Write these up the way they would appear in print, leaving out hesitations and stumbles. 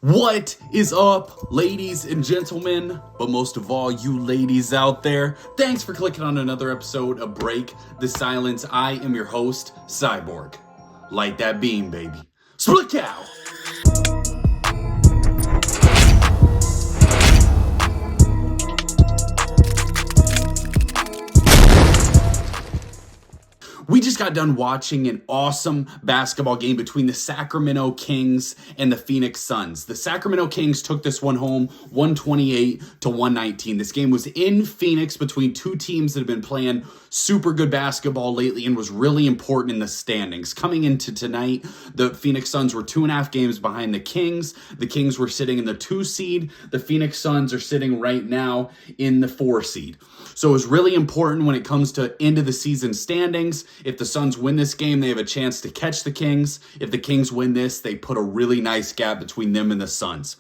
What is up, ladies and gentlemen, but most of all, you ladies out there? Thanks for clicking on another episode of Break the Silence. I am your host, Cyborg. Light that beam, baby. Split cow! We just got done watching an awesome basketball game between the Sacramento Kings and the Phoenix Suns. The Sacramento Kings took this one home 128-119. This game was in Phoenix between two teams that have been playing super good basketball lately and was really important in the standings. Coming into tonight, the Phoenix Suns were 2.5 games behind the Kings. The Kings were sitting in the 2 seed. The Phoenix Suns are sitting right now in the 4 seed. So it was really important when it comes to end of the season standings. If the Suns win this game, they have a chance to catch the Kings. If the Kings win this, they put a really nice gap between them and the Suns.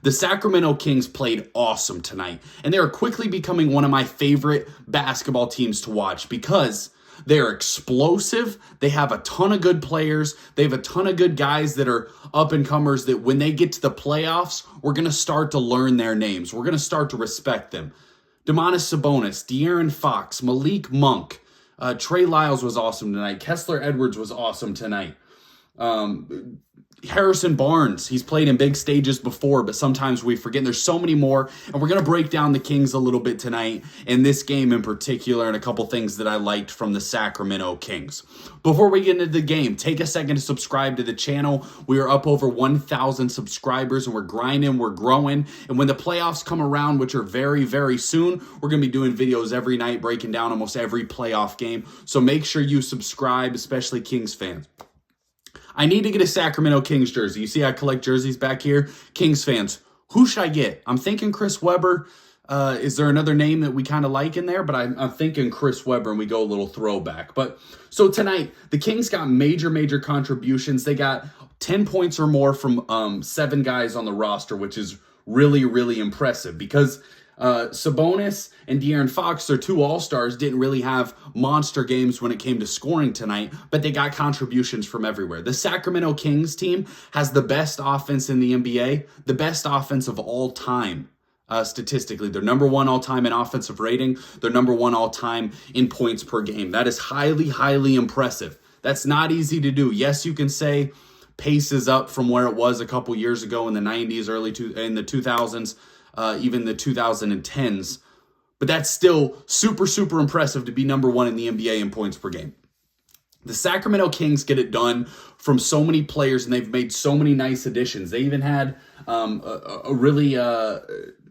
The Sacramento Kings played awesome tonight, and they are quickly becoming one of my favorite basketball teams to watch because they're explosive. They have a ton of good players. They have a ton of good guys that are up-and-comers that when they get to the playoffs, we're going to start to learn their names. We're going to start to respect them. Domantas Sabonis, DeAaron Fox, Malik Monk, Trey Lyles was awesome tonight. Kessler Edwards was awesome tonight. Harrison Barnes, he's played in big stages before, but sometimes we forget. There's so many more, and we're going to break down the Kings a little bit tonight, and this game in particular, and a couple things that I liked from the Sacramento Kings. Before we get into the game, take a second to subscribe to the channel. We are up over 1,000 subscribers, and we're grinding, we're growing, and when the playoffs come around, which are very, very soon, we're going to be doing videos every night, breaking down almost every playoff game, so make sure you subscribe, especially Kings fans. I need to get a Sacramento Kings jersey. You see I collect jerseys back here? Kings fans, who should I get? I'm thinking Chris Webber. Is there another name that we kind of like in there? But I'm thinking Chris Webber, and we go a little throwback. But so tonight, the Kings got major contributions. They got 10 points or more from 7 guys on the roster, which is really impressive because Sabonis and DeAaron Fox, their 2 all-stars, didn't really have monster games when it came to scoring tonight, but they got contributions from everywhere. The Sacramento Kings team has the best offense in the NBA, the best offense of all time. Statistically, they're number 1 all-time in offensive rating. They're number 1 all-time in points per game. That is highly impressive. That's not easy to do. Yes, you can say pace is up from where it was a couple years ago in the 90s, in the 2000s. Even the 2010s. But that's still super impressive to be number 1 in the NBA in points per game. The Sacramento Kings get it done from so many players, and they've made so many nice additions. They even had a really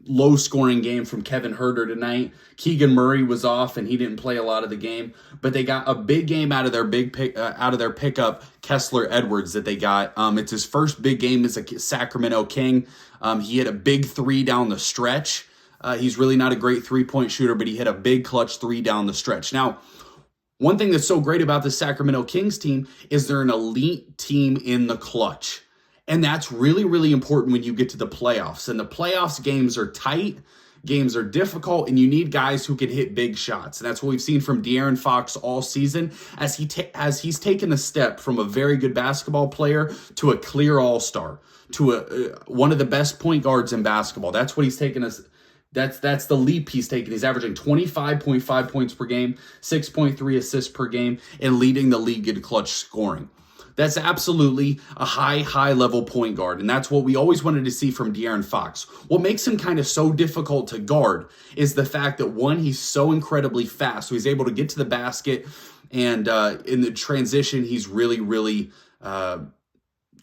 low-scoring game from Kevin Huerter tonight. Keegan Murray was off, and he didn't play a lot of the game. But they got a big game out of their pickup, Kessler Edwards, that they got. It's his first big game as a Sacramento King. He hit a big 3 down the stretch. He's really not a great three-point shooter, but he hit a big clutch 3 down the stretch. Now, one thing that's so great about the Sacramento Kings team is they're an elite team in the clutch. And that's really important when you get to the playoffs. And the playoffs games are tight, games are difficult, and you need guys who can hit big shots. And that's what we've seen from DeAaron Fox all season as he's taken a step from a very good basketball player to a clear all-star, to one of the best point guards in basketball. That's what he's taken us. That's the leap he's taken. He's averaging 25.5 points per game, 6.3 assists per game, and leading the league in clutch scoring. That's absolutely a high-level point guard, and that's what we always wanted to see from DeAaron Fox. What makes him kind of so difficult to guard is the fact that, one, he's so incredibly fast, so he's able to get to the basket, and in the transition, he's really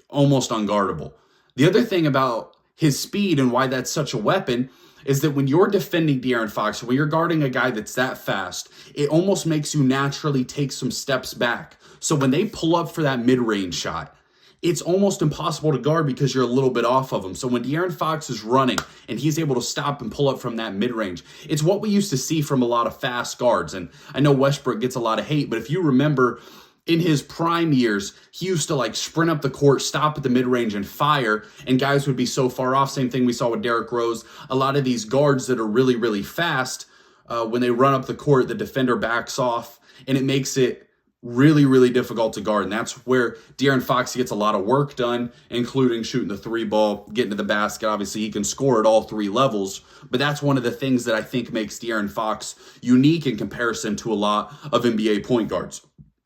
almost unguardable. The other thing about his speed and why that's such a weapon is that when you're defending DeAaron Fox, when you're guarding a guy that's that fast, it almost makes you naturally take some steps back. So when they pull up for that mid-range shot, it's almost impossible to guard because you're a little bit off of him. So when DeAaron Fox is running and he's able to stop and pull up from that mid-range, it's what we used to see from a lot of fast guards. And I know Westbrook gets a lot of hate, but if you remember, in his prime years, he used to sprint up the court, stop at the mid-range, and fire, and guys would be so far off. Same thing we saw with Derrick Rose. A lot of these guards that are really fast, when they run up the court, the defender backs off, and it makes it really, really difficult to guard. And that's where DeAaron Fox gets a lot of work done, including shooting the three ball, getting to the basket. Obviously, he can score at all three levels, but that's one of the things that I think makes DeAaron Fox unique in comparison to a lot of NBA point guards.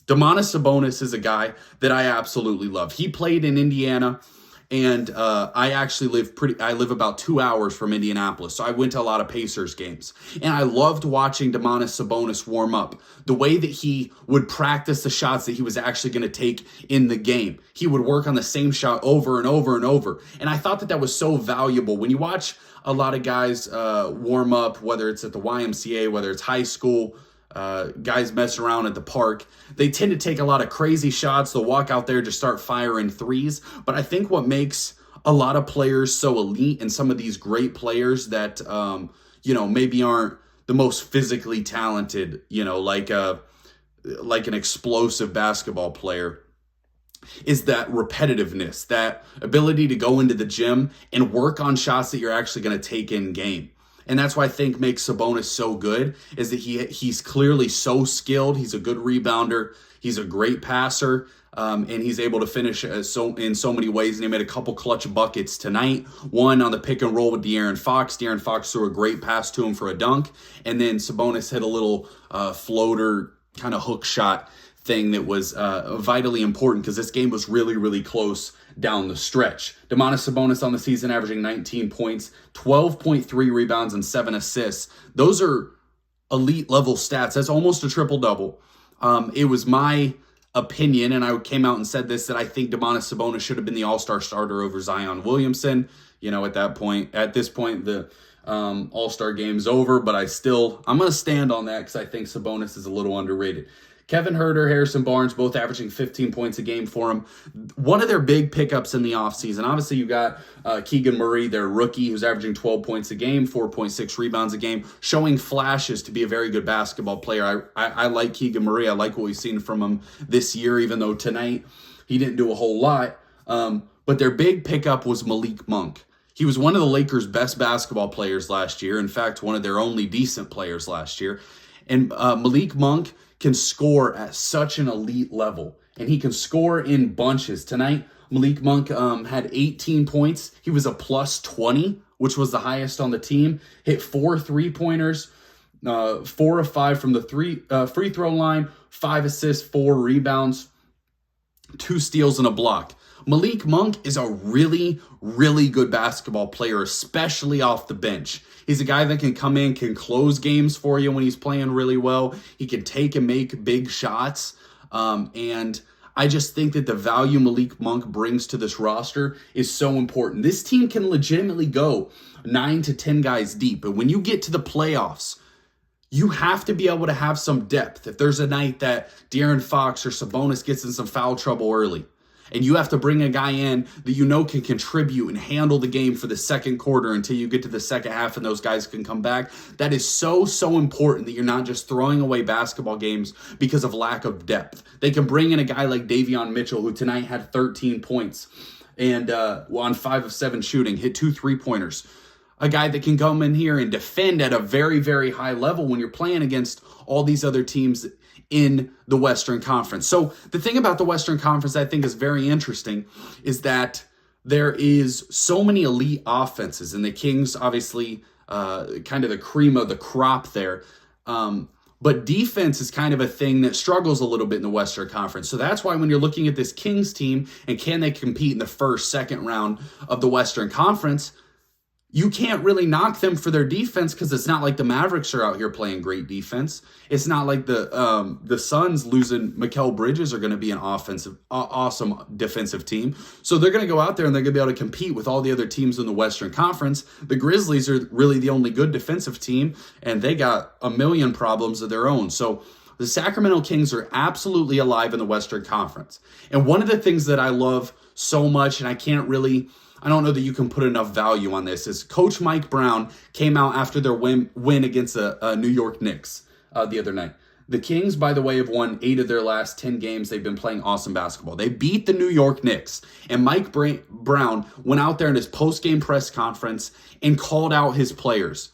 Domantas Sabonis is a guy that I absolutely love. He played in Indiana, and I live about 2 hours from Indianapolis, so I went to a lot of Pacers games. And I loved watching Domantas Sabonis warm up. The way that he would practice the shots that he was actually going to take in the game. He would work on the same shot over and over and over. And I thought that that was so valuable. When you watch a lot of guys warm up, whether it's at the YMCA, whether it's high school, guys mess around at the park, they tend to take a lot of crazy shots. They'll walk out there, just start firing threes. But I think what makes a lot of players so elite, and some of these great players that, maybe aren't the most physically talented, like an explosive basketball player, is that repetitiveness, that ability to go into the gym and work on shots that you're actually going to take in game. And that's why I think makes Sabonis so good, is that he's clearly so skilled. He's a good rebounder. He's a great passer. And he's able to finish in so many ways. And he made a couple clutch buckets tonight. One on the pick and roll with DeAaron Fox. DeAaron Fox threw a great pass to him for a dunk. And then Sabonis hit a little floater kind of hook shot thing that was vitally important, because this game was really, really close down the stretch. Domantas Sabonis on the season averaging 19 points, 12.3 rebounds, and 7 assists. Those are elite level stats. That's almost a triple-double. It was my opinion, and I came out and said this, that I think Domantas Sabonis should have been the all-star starter over Zion Williamson. At this point, the all-star game's over, but I'm going to stand on that because I think Sabonis is a little underrated. Kevin Huerter, Harrison Barnes, both averaging 15 points a game for him. One of their big pickups in the offseason, obviously you got Keegan Murray, their rookie, who's averaging 12 points a game, 4.6 rebounds a game, showing flashes to be a very good basketball player. I like Keegan Murray. I like what we've seen from him this year, even though tonight he didn't do a whole lot. But their big pickup was Malik Monk. He was one of the Lakers' best basketball players last year. In fact, one of their only decent players last year. And Malik Monk can score at such an elite level, and he can score in bunches. Tonight, Malik Monk had 18 points. He was a plus 20, which was the highest on the team. Hit 4 3-pointers, 4 of 5 from the free throw line, 5 assists, 4 rebounds, 2 steals, and a block. Malik Monk is a really, really good basketball player, especially off the bench. He's a guy that can come in, can close games for you when he's playing really well. He can take and make big shots. And I just think that the value Malik Monk brings to this roster is so important. This team can legitimately go 9 to 10 guys deep. But when you get to the playoffs, you have to be able to have some depth. If there's a night that DeAaron Fox or Sabonis gets in some foul trouble early, and you have to bring a guy in that can contribute and handle the game for the second quarter until you get to the second half and those guys can come back. That is so, so important that you're not just throwing away basketball games because of lack of depth. They can bring in a guy like Davion Mitchell, who tonight had 13 points and on 5 of 7 shooting, hit 2 3-pointers. A guy that can come in here and defend at a very, very high level when you're playing against all these other teams in the Western Conference. So the thing about the Western Conference I think is very interesting is that there is so many elite offenses, and the Kings obviously kind of the cream of the crop there. But defense is kind of a thing that struggles a little bit in the Western Conference. So that's why when you're looking at this Kings team and can they compete in the first, second round of the Western Conference, you can't really knock them for their defense because it's not like the Mavericks are out here playing great defense. It's not like the Suns losing Mikal Bridges are going to be an awesome defensive team. So they're going to go out there and they're going to be able to compete with all the other teams in the Western Conference. The Grizzlies are really the only good defensive team, and they got a million problems of their own. So the Sacramento Kings are absolutely alive in the Western Conference. And one of the things that I love so much, and I don't know that you can put enough value on this, is Coach Mike Brown came out after their win against the New York Knicks the other night. The Kings, by the way, have won 8 of their last 10 games. They've been playing awesome basketball. They beat the New York Knicks. And Mike Brown went out there in his post-game press conference and called out his players.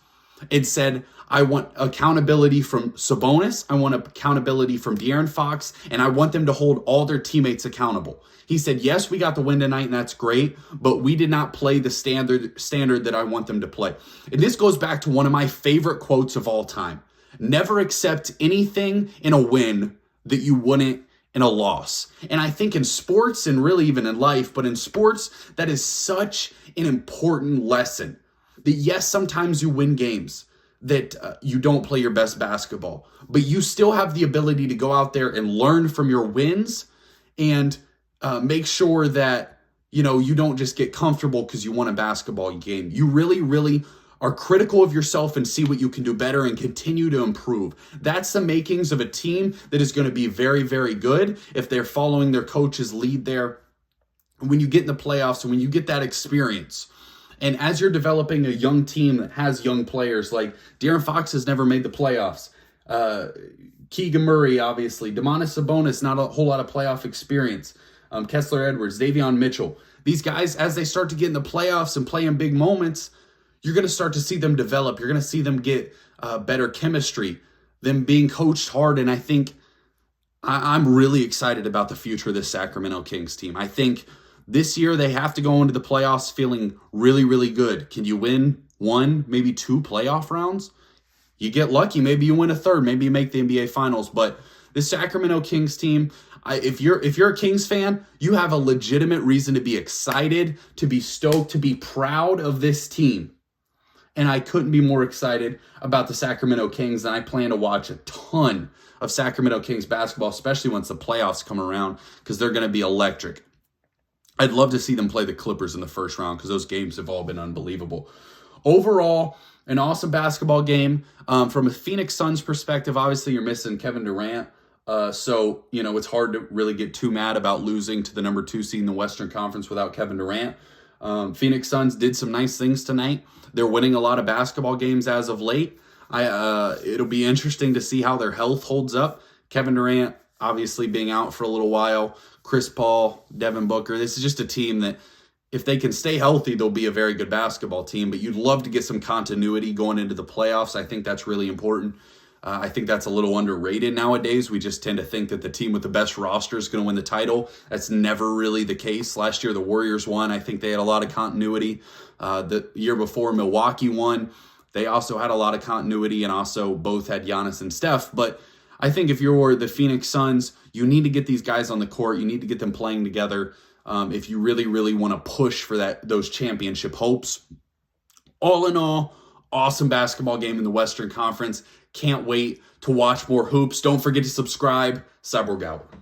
and said, I want accountability from Sabonis, I want accountability from DeAaron Fox, and I want them to hold all their teammates accountable. He said, yes, we got the win tonight, and that's great, but we did not play the standard that I want them to play. And this goes back to one of my favorite quotes of all time. Never accept anything in a win that you wouldn't in a loss. And I think in sports, and really even in life, but in sports, that is such an important lesson. That yes, sometimes you win games that you don't play your best basketball, but you still have the ability to go out there and learn from your wins and make sure that, you know, you don't just get comfortable because you won a basketball game. You really, really are critical of yourself and see what you can do better and continue to improve. That's the makings of a team that is going to be very, very good if they're following their coach's lead there. When you get in the playoffs and when you get that experience, and as you're developing a young team that has young players, like DeAaron Fox has never made the playoffs. Keegan Murray, obviously. Domantas Sabonis, not a whole lot of playoff experience. Kessler Edwards, Davion Mitchell. These guys, as they start to get in the playoffs and play in big moments, you're going to start to see them develop. You're going to see them get better chemistry, them being coached hard. And I think I'm really excited about the future of this Sacramento Kings team. I think this year, they have to go into the playoffs feeling really, really good. Can you win one, maybe two playoff rounds? You get lucky. Maybe you win a third. Maybe you make the NBA Finals. But the Sacramento Kings team, if you're a Kings fan, you have a legitimate reason to be excited, to be stoked, to be proud of this team. And I couldn't be more excited about the Sacramento Kings. And I plan to watch a ton of Sacramento Kings basketball, especially once the playoffs come around, because they're going to be electric. I'd love to see them play the Clippers in the first round because those games have all been unbelievable. Overall, an awesome basketball game. From a Phoenix Suns perspective, obviously you're missing Kevin Durant. So, you know, it's hard to really get too mad about losing to the number 2 seed in the Western Conference without Kevin Durant. Phoenix Suns did some nice things tonight. They're winning a lot of basketball games as of late. It'll be interesting to see how their health holds up. Kevin Durant obviously being out for a little while. Chris Paul, Devin Booker. This is just a team that if they can stay healthy, they'll be a very good basketball team. But you'd love to get some continuity going into the playoffs. I think that's really important. I think that's a little underrated nowadays. We just tend to think that the team with the best roster is going to win the title. That's never really the case. Last year, the Warriors won. I think they had a lot of continuity. The year before, Milwaukee won. They also had a lot of continuity and also both had Giannis and Steph. But I think if you're the Phoenix Suns, you need to get these guys on the court. You need to get them playing together if you really, really want to push for those championship hopes. All in all, awesome basketball game in the Western Conference. Can't wait to watch more hoops. Don't forget to subscribe. Cyborg out.